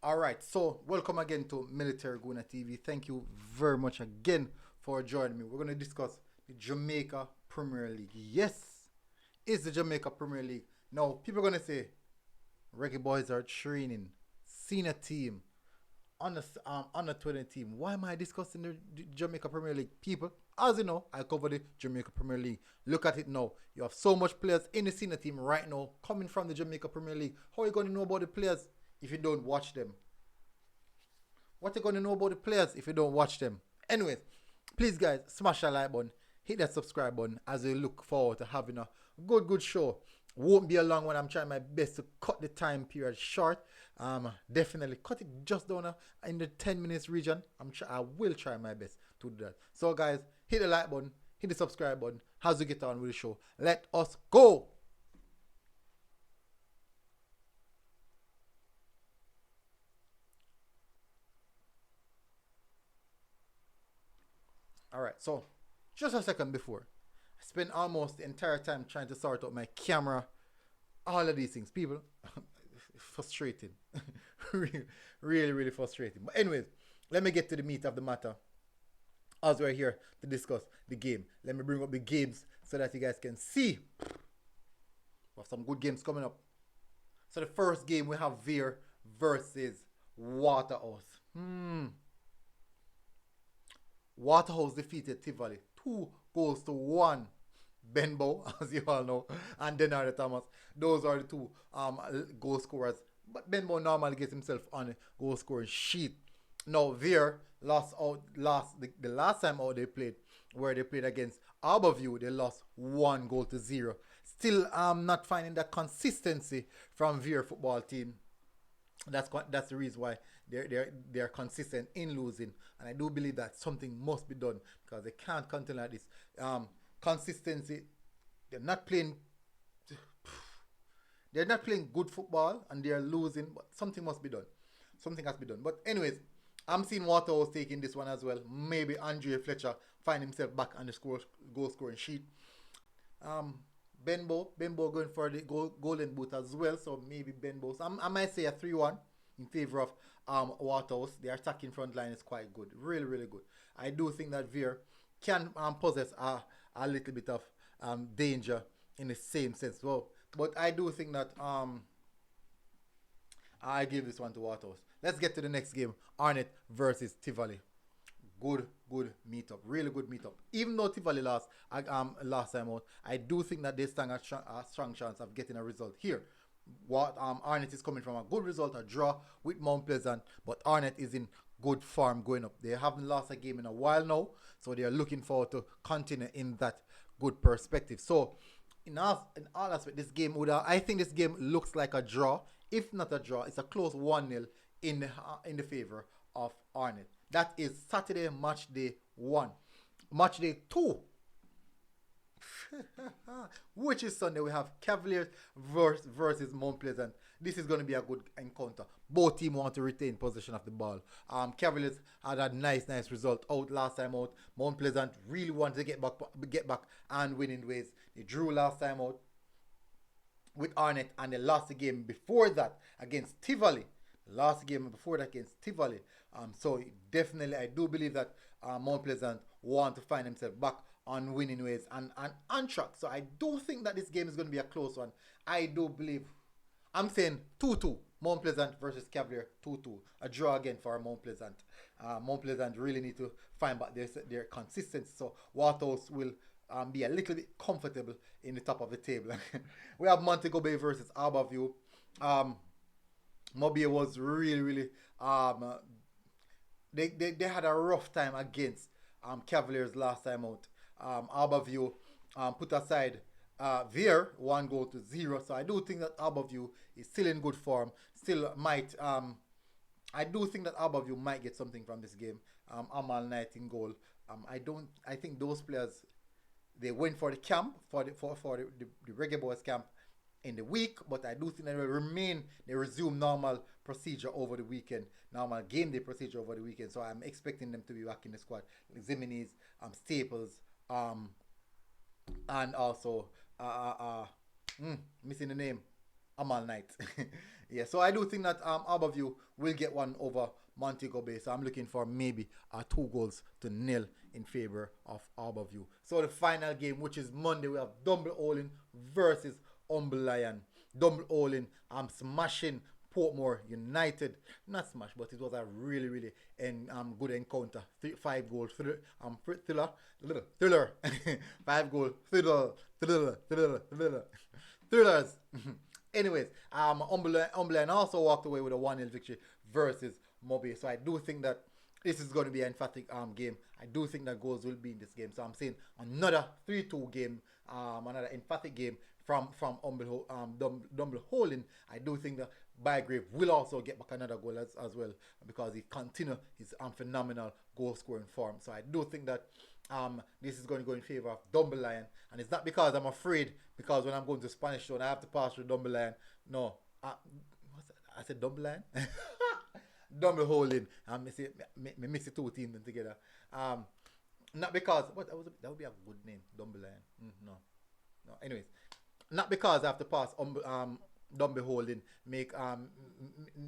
All right, so welcome again to Military Guna TV. Thank you very much again for joining me. We're going to discuss the Jamaica Premier League. Yes, it's the Jamaica Premier League. Now, people are going to say Reggae Boyz are training, senior team, under 20 team. Why am I discussing the Jamaica Premier League? People, as you know, I cover the Jamaica Premier League. Look at it now. You have so much players in the senior team right now coming from the Jamaica Premier League. How are you going to know about the players if you don't watch them? What you going to know about the players if you don't watch them? Anyways, please guys, smash that like button, hit that subscribe button as we look forward to having a good show. Won't be a long one. I'm trying my best to cut the time period short. Definitely cut it just down in the 10 minutes region. I will try my best to do that. So guys, hit the like button, hit the subscribe button as we get on with the show. Let us go. Alright, so just a second before. I spent almost the entire time trying to sort out my camera, all of these things. People, frustrating. Really frustrating. But anyways, let me get to the meat of the matter as we're here to discuss the game. Let me bring up the games so that you guys can see. We have some good games coming up. So the first game we have Veer versus Waterhouse. Waterhouse defeated Tivoli 2-1. Benbow, as you all know, and Denardo Thomas. Those are the two goal scorers. But Benbow normally gets himself on a goal scoring sheet. Now Veer the last time out they played, where they played against Arborview, they lost 1-0. Still not finding that consistency from Veer football team. That's the reason why they're consistent in losing, and I do believe that something must be done because they can't continue like this. Consistency, they're not playing. They're not playing good football and they're losing, but something must be done. Something has to be done. But anyways, I'm seeing Waterhouse taking this one as well. Maybe Andre Fletcher find himself back on the goal scoring sheet. Benbow going for the golden boot as well. So maybe Benbow. So I might say a 3-1 in favor of Waterhouse. Their attacking front line is quite good. Really good. I do think that Veer can possess a little bit of danger in the same sense. Well, but I do think that I give this one to Waterhouse. Let's get to the next game. Arnett versus Tivoli. Good meetup. Really good meetup. Even though Tivoli lost last time out, I do think that they stand a strong chance of getting a result here. Arnett is coming from a good result, a draw with Mount Pleasant, but Arnett is in good form going up. They haven't lost a game in a while now, so they are looking forward to continue in that good perspective. So in all aspects, this game I think this game looks like a draw. If not a draw, it's a close 1-0 in the favor of Arnett. That is Saturday, match day 1. Match day 2, which is Sunday, we have Cavaliers versus Mount Pleasant. This is going to be a good encounter. Both teams want to retain possession of the ball. Cavaliers had a nice result out last time out. Mount Pleasant really wanted to get back and win in ways. They drew last time out with Arnett, and they lost the game before that against Tivoli. So definitely I do believe that Mount Pleasant want to find himself back on winning ways and on track. So I do think that this game is going to be a close one. I do believe, I'm saying 2-2. Mount Pleasant versus Cavalier 2-2. A draw again for Mount Pleasant. Mount Pleasant really need to find back their consistency. So Waterhouse will be a little bit comfortable in the top of the table. We have Montego Bay versus Arborview. Mobile was really they had a rough time against Cavaliers last time out. Arborview put aside Veer 1-0. So I do think that Arborview is still in good form. Still might I do think that Arborview might get something from this game. Amal Knight in goal. I think those players, they went for the camp for the Reggae Boyz camp in the week, but I do think they resume normal procedure over the weekend, normal game day procedure over the weekend. So I'm expecting them to be back in the squad. Ziminis, Staples, and also missing the name, I'm all night. Yeah, so I do think that Aberview will get one over Montego Bay. So I'm looking for maybe 2-0 in favor of Aberview. So the final game, which is Monday, we have Dumbleolin versus Humble Lion. Dumbleolin, I'm smashing Portmore United. Not smash, but it was a really, really good encounter. 5-goal thriller. 5-goal thrillers. Anyways, Umberland also walked away with a 1-0 victory versus Moby. So I do think that this is going to be an emphatic game. I do think that goals will be in this game. So I'm saying another 3-2 game, another emphatic game from Dumbleholin. I do think that Bygrave will also get back another goal as well, because he continue his phenomenal goal scoring form. So I do think that this is going to go in favor of Dumble Lion, and it's not because I'm afraid, because when I'm going to Spanish Town I have to pass through Dumble Lion. No, I said Dumble Lion. Dumble Holding. Me mix the two teams together. Not because that would be a good name, Dumble Lion. No. Anyways, not because I have to pass Dumble Holding. Make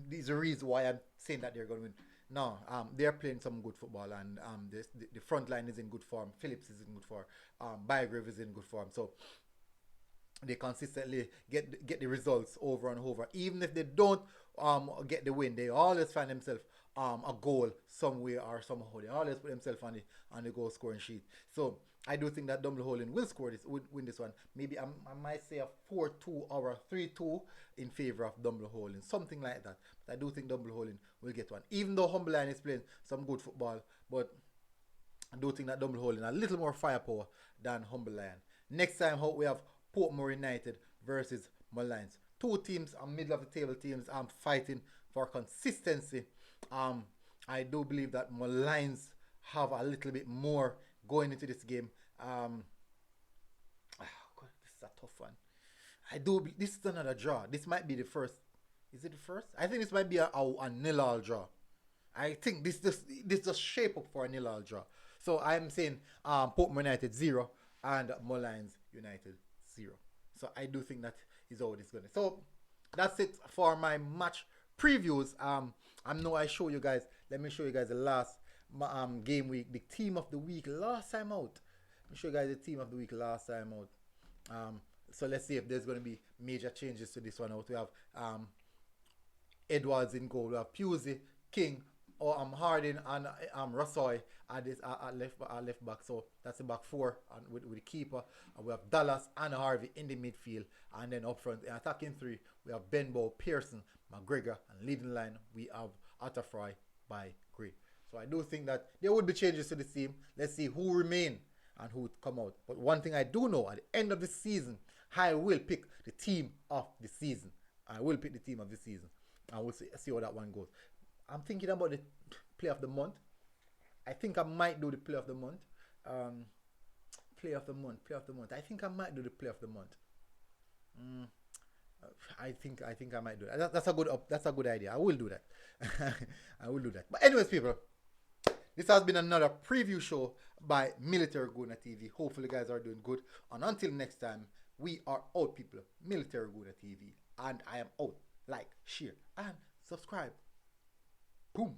these are reasons why I'm saying that they're going to win. No, they're playing some good football, and the front line is in good form. Phillips is in good form. Bygrave is in good form. So they consistently get the results over and over. Even if they don't get the win, they always find themselves a goal somewhere or somehow. They always put themselves on the goal scoring sheet. So I do think that Dumbleholin will win this one. Maybe I might say a 4-2 or a 3-2 in favor of Dumbleholin, something like that. But I do think Dumbleholin will get one, even though Humble Lion is playing some good football. But I do think that Dumbleholin a little more firepower than Humble Lion. Next time, we have Portmore United versus Mullines. Two teams, middle of the table teams, fighting for consistency. I do believe that Mullines have a little bit more going into this game. God, this is a tough one. This is another draw. This might be the first. Is it the first? I think this might be a 0-0 draw. I think this just shape up for a 0-0 draw. So I'm saying Portmore United 0 and Mullines United 0. So I do think that is how it's going. So that's it for my match previews. I show you guys. Let me show you guys the last game week, the team of the week last time out. Let me show you guys the team of the week last time out. So let's see if there's going to be major changes to this one out. We have Edwards in goal. We have Pusey, King, Harding, and Rassoy at left back. So that's the back four, and with the keeper. And we have Dallas and Harvey in the midfield, and then up front, in attacking three, we have Benbow, Pearson, McGregor, and leading line we have Atterfry by Gray. So I do think that there would be changes to the team. Let's see who remain and who would come out. But one thing I do know, at the end of the season, I will pick the team of the season. I will pick the team of the season. And we'll see how that one goes. I'm thinking about the play of the month. I think I might do the play of the month. Play of the month. I think I might do the play of the month. I think I might do that. That's a good idea. I will do that. I will do that. But anyways, people, this has been another preview show by Military Guna TV. Hopefully, you guys are doing good. And until next time, we are out, people. Military Guna TV, and I am out. Like, share, and subscribe. Boom.